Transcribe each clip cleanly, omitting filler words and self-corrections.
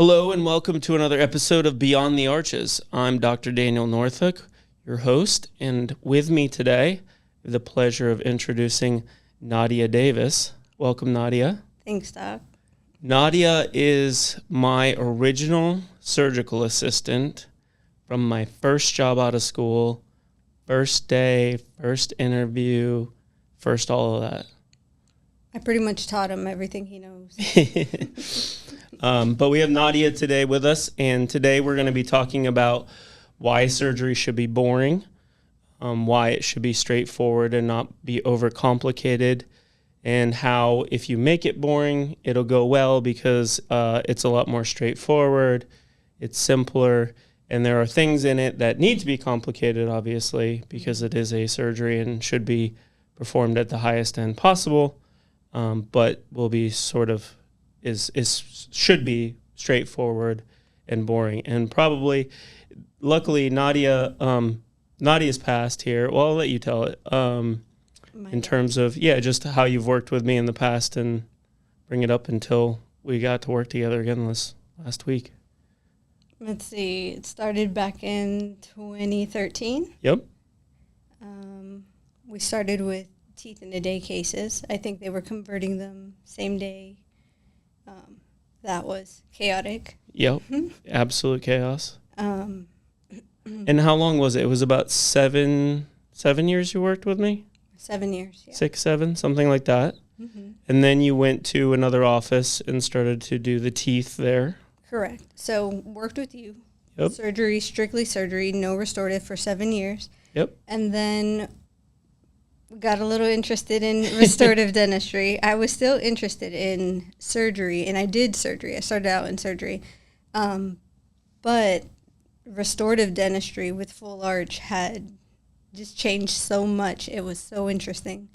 Hello and welcome to another episode of Beyond the Arches. I'm Dr. Daniel Noorthoek, your host, and with me today, I have the pleasure of introducing Nadia Davis. Welcome, Nadia. Thanks, Doc. Nadia is my original surgical assistant from my first job out of school, first day, first interview, first all of that. I pretty much taught him everything he knows. But we have Nadia today with us, and today we're going to be talking about why surgery should be boring, why it should be straightforward and not be overcomplicated, and how if you make it boring, it'll go well because it's a lot more straightforward, it's simpler, and there are things in it that need to be complicated, obviously, because it is a surgery and should be performed at the highest end possible, but will be sort of should be straightforward and boring. And probably, luckily, Nadia's passed here. Well, I'll let you tell it. In terms of, just how you've worked with me in the past and bring it up until we got to work together again this last week. Let's see. It started back in 2013. Yep. We started with teeth in a day cases. I think they were converting them same day. That was chaotic. Yep. Absolute chaos. And how long was it? It was about seven years you worked with me? 7 years, yeah. 6, 7, something like that. Mm-hmm. And then you went to another office and started to do the teeth there. Correct. So worked with you. Yep. Surgery, strictly surgery, no restorative for 7 years. Yep. And then got a little interested in restorative dentistry. I was still interested in surgery, and I did surgery. I started out in surgery. But restorative dentistry with full arch had just changed so much. It was so interesting.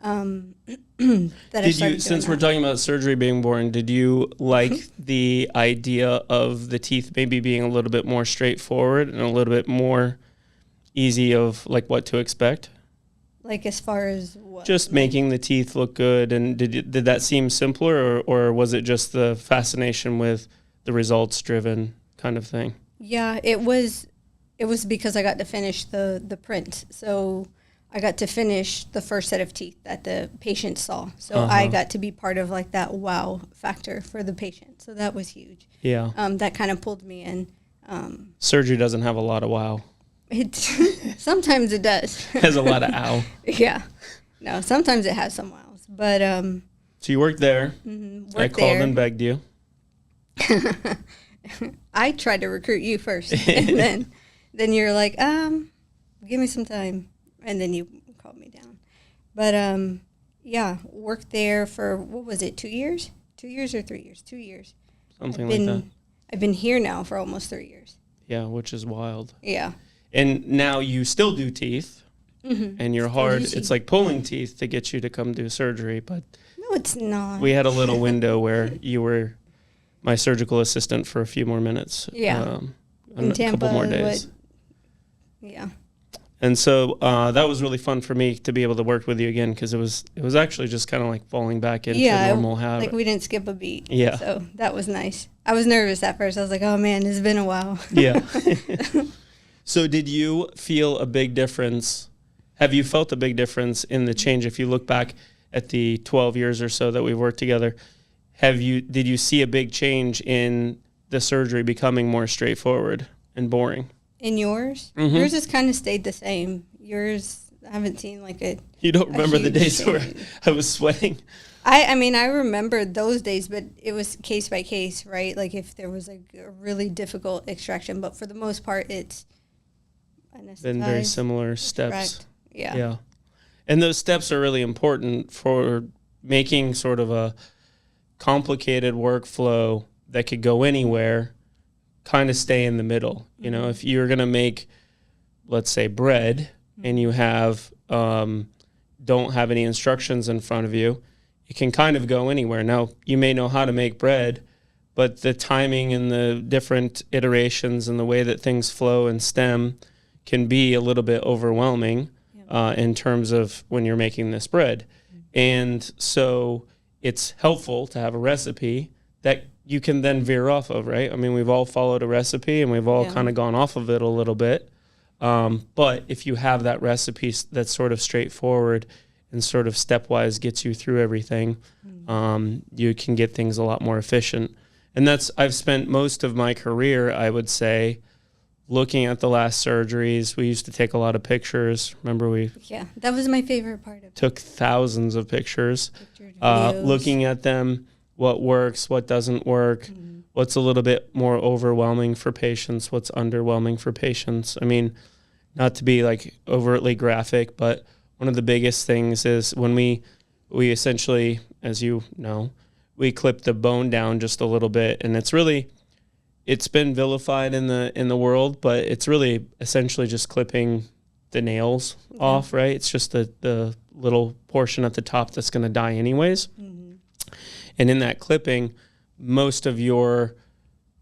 Since we're talking about surgery being boring, did you like the idea of the teeth maybe being a little bit more straightforward and a little bit more easy of like what to expect? Like as far as what? Just making the teeth look good. And did that seem simpler, or was it just the fascination with the results-driven kind of thing? Yeah, it was because I got to finish the print. So I got to finish the first set of teeth that the patient saw. So I got to be part of like that wow factor for the patient. So that was huge. Yeah. That kind of pulled me in. Surgery doesn't have a lot of wow. Sometimes it does. It has a lot of ow. Yeah. No, sometimes it has some wows. But so you worked there. Mm-hmm, I called and begged you. I tried to recruit you first, and then you're like, give me some time, and then you called me down. But worked there for, what was it, 2 years? 2 years or 3 years? 2 years. Something like that. I've been here now for almost 3 years. Yeah, which is wild. Yeah. And now you still do teeth, and you're hard. It's like pulling teeth to get you to come do surgery, but no, it's not. We had a little window where you were my surgical assistant for a few more minutes. Yeah. In Tampa, couple more days. Yeah. And so that was really fun for me to be able to work with you again, because it was actually just kind of like falling back into normal habit. Like we didn't skip a beat. Yeah. So that was nice. I was nervous at first. I was like, oh man, it's been a while. Yeah. So did you feel a big difference? Have you felt a big difference in the change? If you look back at the 12 years or so that we've worked together, did you see a big change in the surgery becoming more straightforward and boring? In yours? Mm-hmm. Yours has kind of stayed the same. Yours, I haven't seen like a You don't remember the days change. where I was sweating? I mean, I remember those days, but it was case by case, right? Like if there was like a really difficult extraction, but for the most part, it's been very similar steps. Yeah. Yeah. And those steps are really important for making sort of a complicated workflow that could go anywhere, kind of stay in the middle. You know, if you're going to make, let's say, bread, and you have don't have any instructions in front of you, it can kind of go anywhere. Now, you may know how to make bread, but the timing and the different iterations and the way that things flow and stem can be a little bit overwhelming in terms of when you're making this bread. And so it's helpful to have a recipe that you can then veer off of, right? I mean, we've all followed a recipe and we've all kind of gone off of it a little bit. But if you have that recipe that's sort of straightforward and sort of stepwise gets you through everything, you can get things a lot more efficient. And I've spent most of my career, I would say, looking at the last surgeries. We used to take a lot of pictures. Remember, that was my favorite part of it. Took thousands of pictures, videos. Looking at them, what works, what doesn't work, what's a little bit more overwhelming for patients, what's underwhelming for patients. I mean, not to be like overtly graphic, but one of the biggest things is when we essentially, as you know, we clip the bone down just a little bit, and it's been vilified in the world, but it's really essentially just clipping the nails off, right? It's just the little portion at the top that's going to die anyways. And in that clipping, most of your,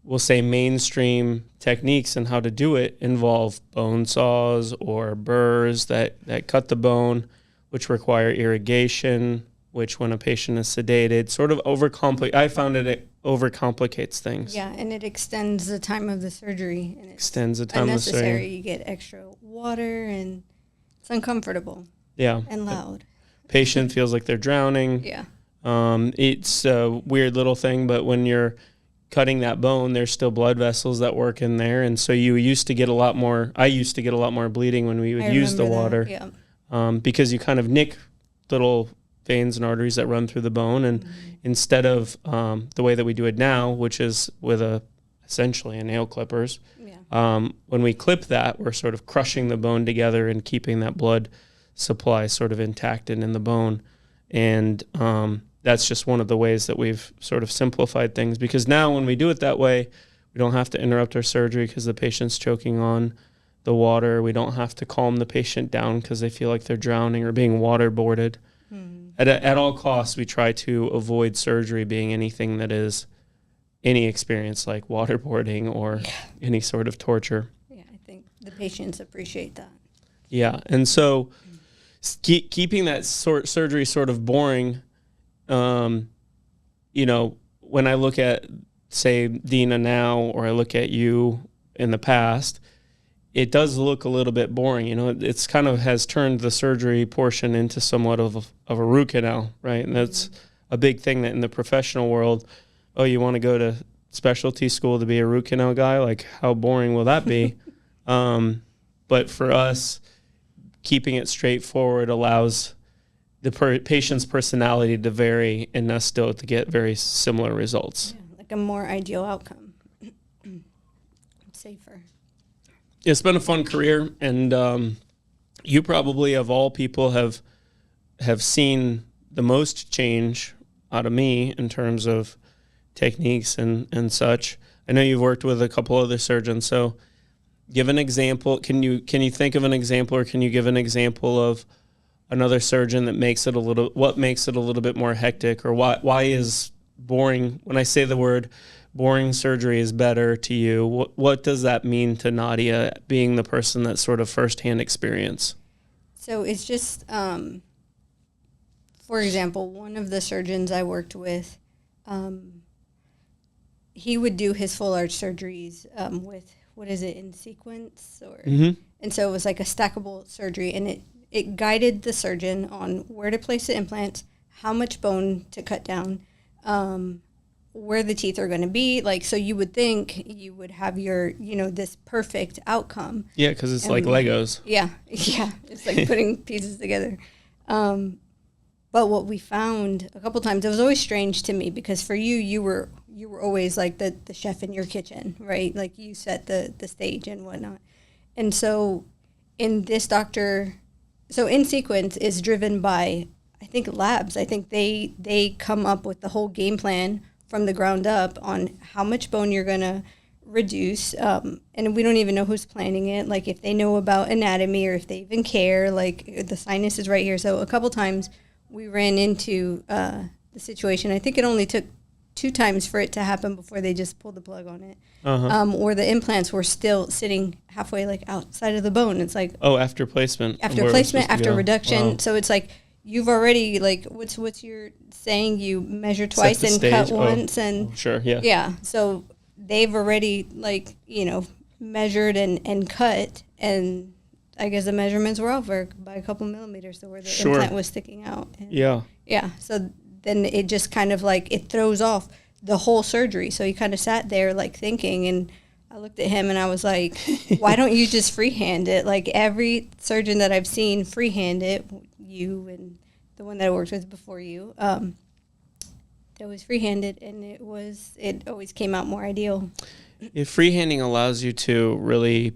we'll say, mainstream techniques and how to do it involve bone saws or burrs that cut the bone, which require irrigation, which when a patient is sedated, sort of I found it overcomplicates things. Yeah, and it extends the time of the surgery. And extends the time of the surgery. Unnecessary. You get extra water, and it's uncomfortable. Yeah. And loud. Patient feels like they're drowning. Yeah. It's a weird little thing, but when you're cutting that bone, there's still blood vessels that work in there. And so I used to get a lot more bleeding when we would use the water. Because you kind of nick little veins and arteries that run through the bone. And instead of the way that we do it now, which is with essentially a nail clippers, when we clip that, we're sort of crushing the bone together and keeping that blood supply sort of intact and in the bone. And that's just one of the ways that we've sort of simplified things, because now when we do it that way, we don't have to interrupt our surgery because the patient's choking on the water. We don't have to calm the patient down because they feel like they're drowning or being waterboarded. At all costs, we try to avoid surgery being anything that is any experience like waterboarding or any sort of torture. Yeah, I think the patients appreciate that. Yeah, and so keeping that surgery sort of boring, when I look at, say, Dina now, or I look at you in the past, it does look a little bit boring. It's kind of has turned the surgery portion into somewhat of a root canal, right? And that's a big thing that in the professional world, you want to go to specialty school to be a root canal guy? Like, how boring will that be? But for us, keeping it straightforward allows the patient's personality to vary and us still to get very similar results. Yeah, like a more ideal outcome. Safer. It's been a fun career, and you probably, of all people, have seen the most change out of me in terms of techniques and such. I know you've worked with a couple other surgeons, so give an example. Can you think of an example, or can you give an example of another surgeon that makes it a little bit more hectic, or why is boring, when I say the word boring surgery is better to you, what does that mean to Nadia, being the person that's sort of firsthand experience? So it's just, for example, one of the surgeons I worked with, he would do his full arch surgeries with, in sequence? And so it was like a stackable surgery, and it guided the surgeon on where to place the implants, how much bone to cut down, where the teeth are going to be. Like, so you would think you would have your, this perfect outcome. Yeah, because it's like Legos. Yeah. It's like putting pieces together. But what we found a couple times, it was always strange to me, because for you were always like the chef in your kitchen, right? Like, you set the stage and whatnot. And so in this doctor, in sequence is driven by, I think, labs. I think they come up with the whole game plan from the ground up on how much bone you're going to reduce. And we don't even know who's planning it, like if they know about anatomy or if they even care, like the sinus is right here. So a couple times we ran into the situation. I think it only took 2 times for it to happen before they just pulled the plug on it. Or the implants were still sitting halfway, like outside of the bone. It's like, after placement, after reduction. Wow. So it's like you've already, like, what's your saying? You measure twice and cut once, and sure, yeah, yeah. So they've already, like, measured and cut, and I guess the measurements were off by a couple millimeters, so where the implant was sticking out. And yeah. So then it just kind of like it throws off the whole surgery. So he kind of sat there like thinking, and I looked at him and I was like, why don't you just freehand it? Like every surgeon that I've seen freehand it, you and the one that I worked with before you, they always freehanded, and it always came out more ideal. If freehanding allows you to really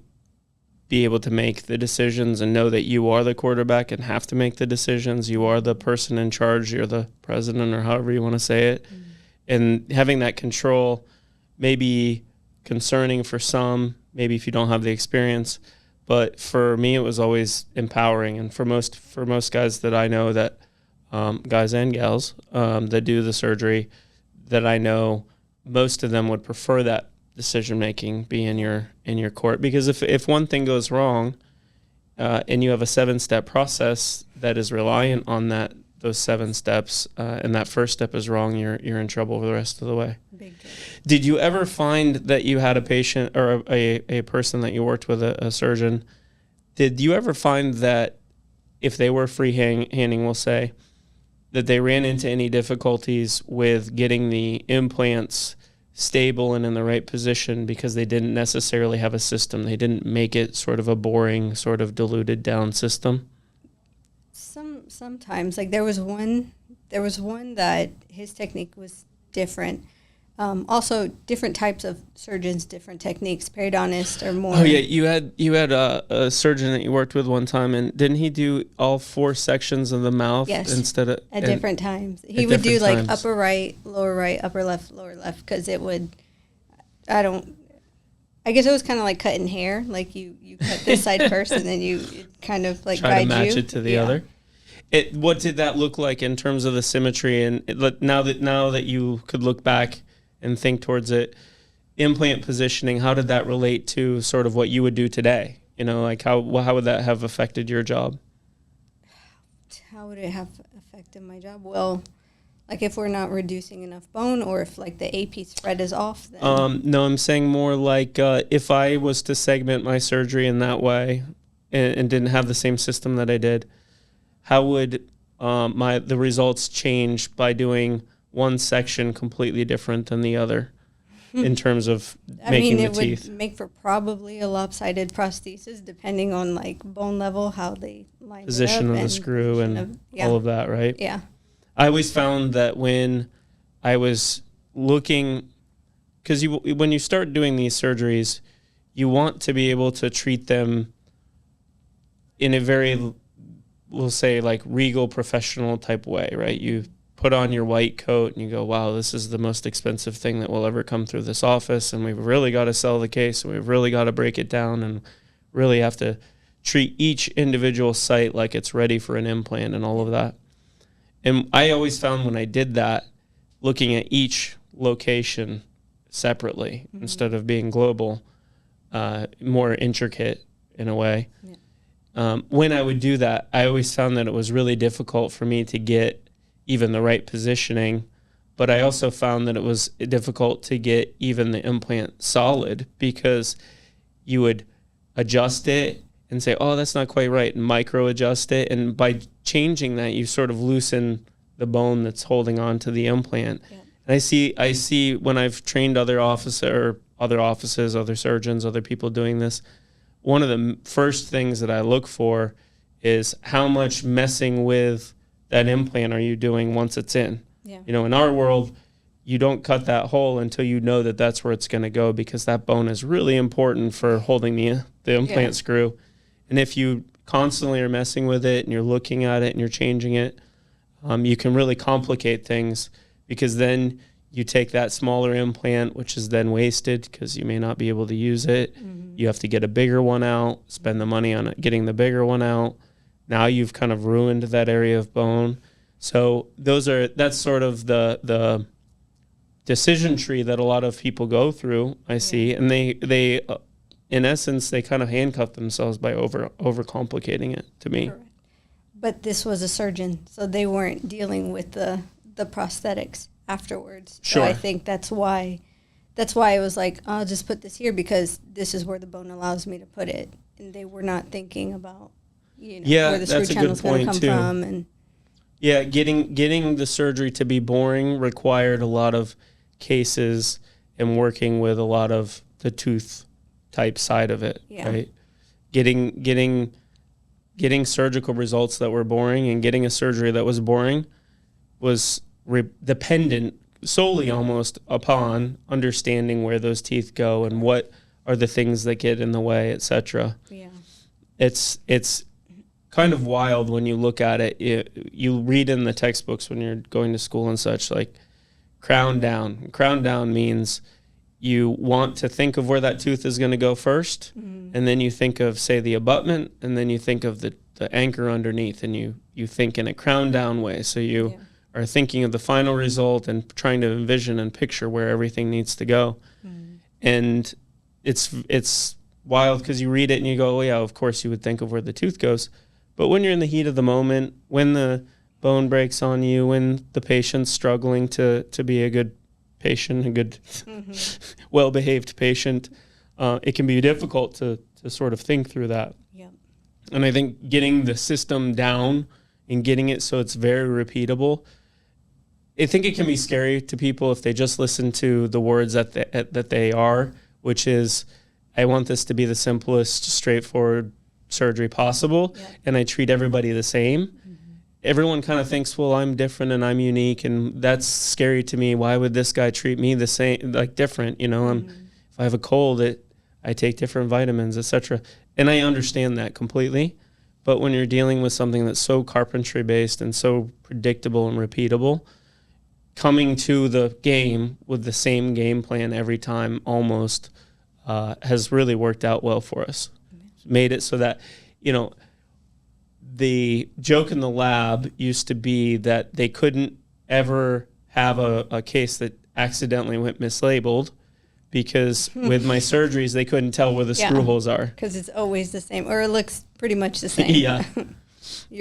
be able to make the decisions and know that you are the quarterback and have to make the decisions, you are the person in charge, you're the president or however you want to say it, and having that control may be concerning for some, maybe if you don't have the experience, but for me it was always empowering. And for most guys that I know, that guys and gals that do the surgery, that I know, most of them would prefer that decision making be in your court, because if one thing goes wrong and you have a 7-step process that is reliant on those 7 steps, and that first step is wrong, you're in trouble for the rest of the way. Big trouble. Did you ever find that you had a patient or a person that you worked with, a surgeon, did you ever find that if they were freehanding, we'll say, that they ran into any difficulties with getting the implants stable and in the right position because they didn't necessarily have a system? They didn't make it sort of a boring, sort of diluted down system? Sometimes, like there was one that his technique was different. Also, different types of surgeons, different techniques. Periodontists are more. Oh yeah, you had a surgeon that you worked with one time, and didn't he do all 4 sections of the mouth? Yes, instead of at different times. He would do like upper right, upper left, lower left, because it would. I guess it was kind of like cutting hair. Like you cut this side first, and then you kind of like try to match it to the other. What did that look like in terms of the symmetry? And now that you could look back and think towards it, implant positioning, how did that relate to sort of what you would do today? Like how would that have affected your job? How would it have affected my job? Well, like if we're not reducing enough bone, or if like the AP spread is off, then... No, I'm saying more like if I was to segment my surgery in that way and didn't have the same system that I did, how would the results change by doing one section completely different than the other in terms of making the teeth? It would make for probably a lopsided prosthesis, depending on like bone level, how they line position it up, of the screw and all of that, right? Yeah. I always found that when I was looking, because when you start doing these surgeries, you want to be able to treat them in a very, we'll say, like regal professional type way, right? You put on your white coat and you go, wow, this is the most expensive thing that will ever come through this office, and we've really got to sell the case, and we've really got to break it down, and really have to treat each individual site like it's ready for an implant and all of that. And I always found when I did that, looking at each location separately instead of being global, more intricate in a way. Yeah. When I would do that, I always found that it was really difficult for me to get even the right positioning, but I also found that it was difficult to get even the implant solid, because you would adjust it and say, oh, that's not quite right, and micro adjust it, and by changing that, you sort of loosen the bone that's holding on to the implant. Yeah. And I see when I've trained other offices, other surgeons, other people doing this, one of the first things that I look for is how much messing with that implant are you doing once it's in. Yeah. In our world, you don't cut that hole until you know that that's where it's going to go, because that bone is really important for holding the implant screw. And if you constantly are messing with it and you're looking at it and you're changing it, you can really complicate things, because then you take that smaller implant, which is then wasted because you may not be able to use it. Mm-hmm. You have to get a bigger one out, spend the money on it, getting the bigger one out. Now you've kind of ruined that area of bone. So that's sort of the decision tree that a lot of people go through, I see. And they in essence, they kind of handcuff themselves by overcomplicating it, to me. Correct. But this was a surgeon, so they weren't dealing with the prosthetics afterwards. Sure. So I think that's why it was like, I'll just put this here because this is where the bone allows me to put it. And they were not thinking about, where the screw channel's going to come from. And yeah, getting the surgery to be boring required a lot of cases and working with a lot of the tooth type side of it, right? Getting surgical results that were boring and getting a surgery that was boring was dependent solely almost upon understanding where those teeth go and what are the things that get in the way, etc. Yeah. It's kind of wild when you look at it. You read in the textbooks when you're going to school and such, like crown down. Crown down means you want to think of where that tooth is going to go first, and then you think of, say, the abutment, and then you think of the anchor underneath, and you think in a crown down way. So you are thinking of the final result and trying to envision and picture where everything needs to go. And it's wild because you read it and you go, oh yeah, of course you would think of where the tooth goes. But when you're in the heat of the moment, when the bone breaks on you, when the patient's struggling to be a good patient, a good, well-behaved patient, it can be difficult to sort of think through that. Yeah. And I think getting the system down and getting it so it's very repeatable, I think it can be scary to people if they just listen to the words that they are, which is, I want this to be the simplest, straightforward surgery possible, and I treat everybody the same. Everyone kind of thinks, well, I'm different and I'm unique, and that's scary to me. Why would this guy treat me the same, like different? If I have a cold, I take different vitamins, etc. And I understand that completely. But when you're dealing with something that's so carpentry based and so predictable and repeatable, coming to the game with the same game plan every time almost has really worked out well for us. Made it so that, the joke in the lab used to be that they couldn't ever have a case that accidentally went mislabeled, because with my surgeries, they couldn't tell where the screw holes are. Because it's always the same, or it looks pretty much the same. Yeah.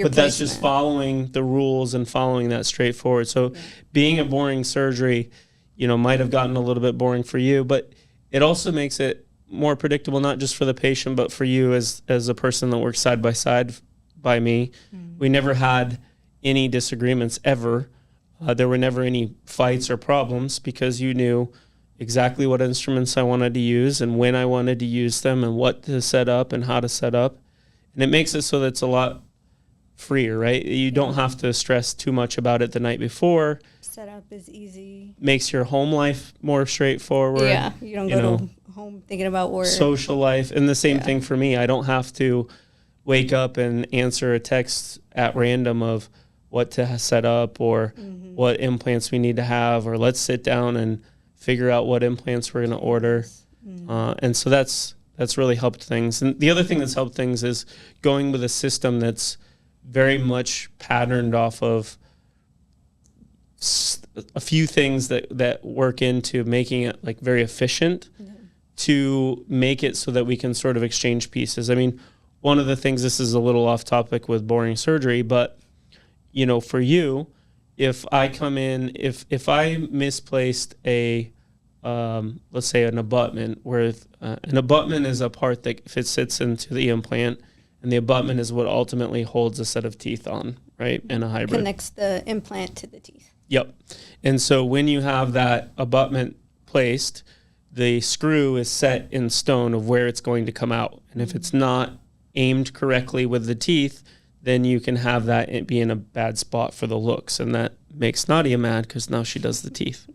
But that's just following the rules and following that straightforward. So being a boring surgery, might have gotten a little bit boring for you, but it also makes it more predictable, not just for the patient, but for you as a person that works side by side by me. We never had any disagreements ever. There were never any fights or problems, because you knew exactly what instruments I wanted to use and when I wanted to use them and what to set up and how to set up. And it makes it so that it's a lot freer, right? You don't have to stress too much about it the night before. Setup is easy. Makes your home life more straightforward. Yeah, you don't go to home thinking about work. Social life. And the same thing for me. I don't have to wake up and answer a text at random of what to set up or what implants we need to have, or let's sit down and figure out what implants we're going to order. And so that's really helped things. And the other thing that's helped things is going with a system that's very much patterned off of a few things that work into making it like very efficient to make it so that we can sort of exchange pieces. I mean, one of the things, this is a little off topic with boring surgery, but for you, if I come in, if I misplaced a let's say an abutment, where an abutment is a part that if it sits into the implant, and the abutment is what ultimately holds a set of teeth on, right? In a hybrid. Connects the implant to the teeth. Yep. And so when you have that abutment placed, the screw is set in stone of where it's going to come out. And if it's not aimed correctly with the teeth, then you can have that be in a bad spot for the looks. And that makes Nadia mad, because now she does the teeth.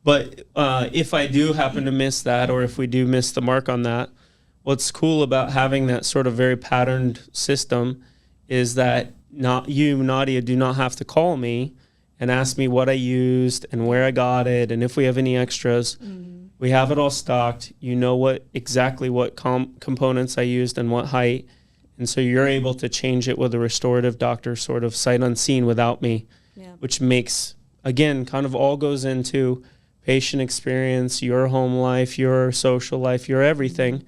But if I do happen to miss that, or if we do miss the mark on that, what's cool about having that sort of very patterned system is that Nadia, do not have to call me and ask me what I used and where I got it and if we have any extras. We have it all stocked. You know exactly what components I used and what height. And so you're able to change it with a restorative doctor sort of sight unseen without me, which makes, again, kind of all goes into patient experience, your home life, your social life, your everything,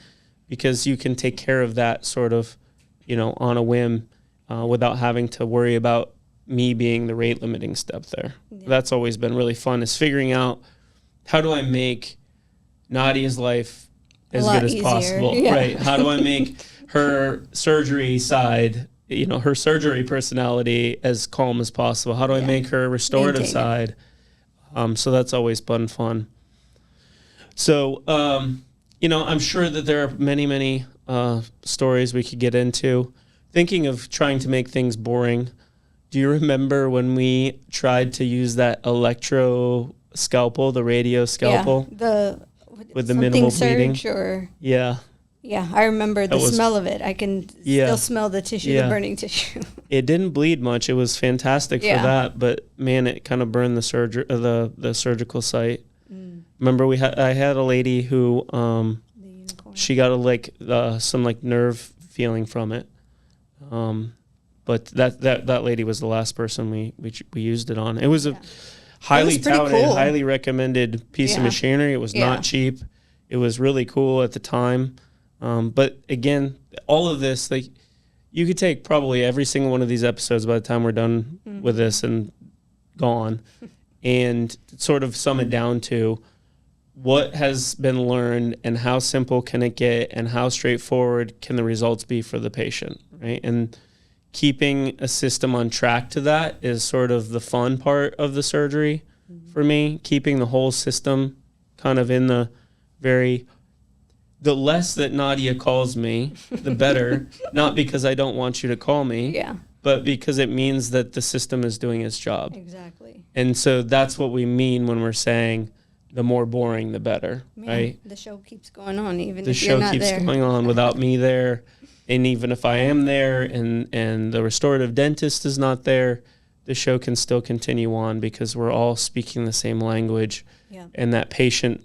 because you can take care of that sort of, on a whim without having to worry about me being the rate limiting step there. Yeah. That's always been really fun, is figuring out, how do I make Nadia's life as good as possible? Yeah. Right. How do I make her surgery side, her surgery personality as calm as possible? How do I make her restorative side? So that's always been fun. So, I'm sure that there are many, many stories we could get into. Thinking of trying to make things boring, do you remember when we tried to use that electro scalpel, the radio scalpel? Yeah, with the minimal bleeding? Yeah, I remember the smell of it. I can still smell the tissue, the burning tissue. It didn't bleed much. It was fantastic for that, but man, it kind of burned the surgical site. Remember, I had a lady who she got some nerve feeling from it, but that lady was the last person we used it on. It was a highly touted, highly recommended piece of machinery. It was not cheap. It was really cool at the time. But again, all of this, you could take probably every single one of these episodes by the time we're done with this and gone, and sort of sum it down to what has been learned and how simple can it get and how straightforward can the results be for the patient, right? And keeping a system on track to that is sort of the fun part of the surgery for me. Keeping the whole system kind of in the less that Nadia calls me, the better. Not because I don't want you to call me, but because it means that the system is doing its job. Exactly. And so that's what we mean when we're saying the more boring, the better, right? The show keeps going on, even if you're not there. The show keeps going on without me there. And even if I am there and the restorative dentist is not there, the show can still continue on because we're all speaking the same language. Yeah. And that patient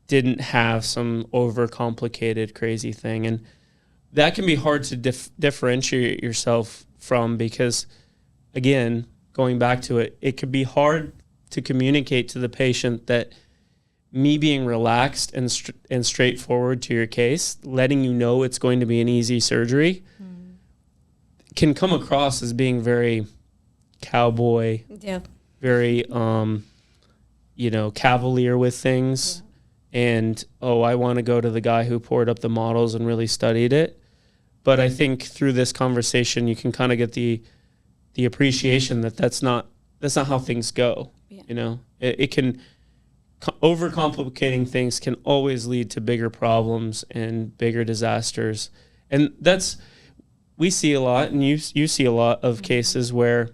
didn't have some overcomplicated, crazy thing. And that can be hard to differentiate yourself from because, again, going back to it, it could be hard to communicate to the patient that me being relaxed and straightforward to your case, letting you know it's going to be an easy surgery, can come across as being very cowboy, very, cavalier with things. Yeah. And, I want to go to the guy who poured up the models and really studied it. But I think through this conversation, you can kind of get the appreciation that that's not how things go. Yeah. It can... Overcomplicating things can always lead to bigger problems and bigger disasters. And we see a lot, and you see a lot of cases where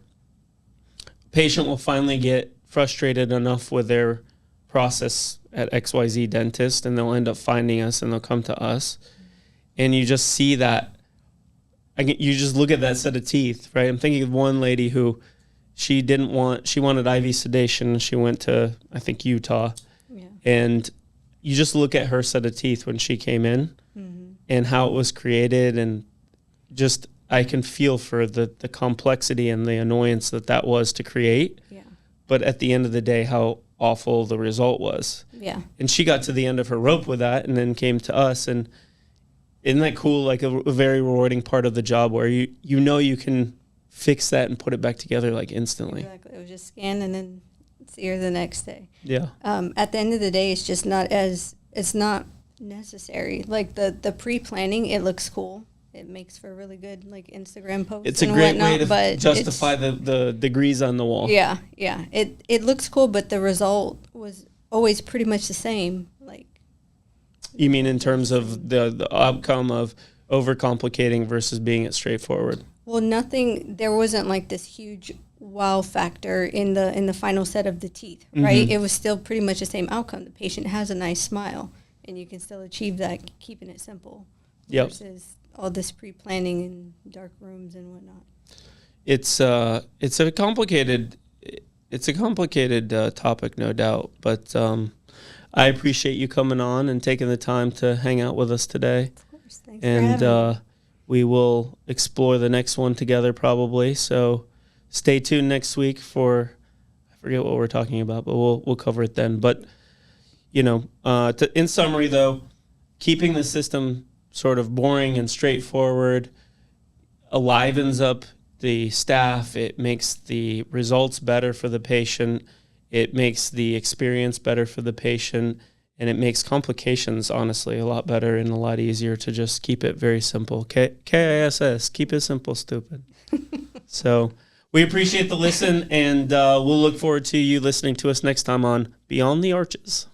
a patient will finally get frustrated enough with their process at XYZ dentist, and they'll end up finding us and they'll come to us. And you just see that, you just look at that set of teeth, right? I'm thinking of one lady who she wanted IV sedation. She went to, I think, Utah. Yeah. And you just look at her set of teeth when she came in and how it was created. And just, I can feel for the complexity and the annoyance that was to create. Yeah. But at the end of the day, how awful the result was. Yeah. And she got to the end of her rope with that and then came to us. And isn't that cool? Like a very rewarding part of the job where you can fix that and put it back together instantly. Exactly. It was just scan and then see her the next day. Yeah. At the end of the day, it's just it's not necessary. Like the pre-planning, it looks cool. It makes for a really good Instagram posts. It's a great way to justify the degrees on the wall. Yeah. Yeah. It looks cool, but the result was always pretty much the same. You mean in terms of the outcome of overcomplicating versus being it straightforward? Well, there wasn't this huge wow factor in the final set of the teeth, right? It was still pretty much the same outcome. The patient has a nice smile, and you can still achieve that keeping it simple versus all this pre-planning in dark rooms and whatnot. It's a complicated topic, no doubt, but I appreciate you coming on and taking the time to hang out with us today. Of course, thanks for having me. We will explore the next one together probably. So stay tuned next week for, I forget what we're talking about, but we'll cover it then. But, in summary though, keeping the system sort of boring and straightforward livens up the staff, it makes the results better for the patient, it makes the experience better for the patient, and it makes complications, honestly, a lot better and a lot easier to just keep it very simple. KISS, keep it simple, stupid. So we appreciate the listen, and we'll look forward to you listening to us next time on Beyond the Arches.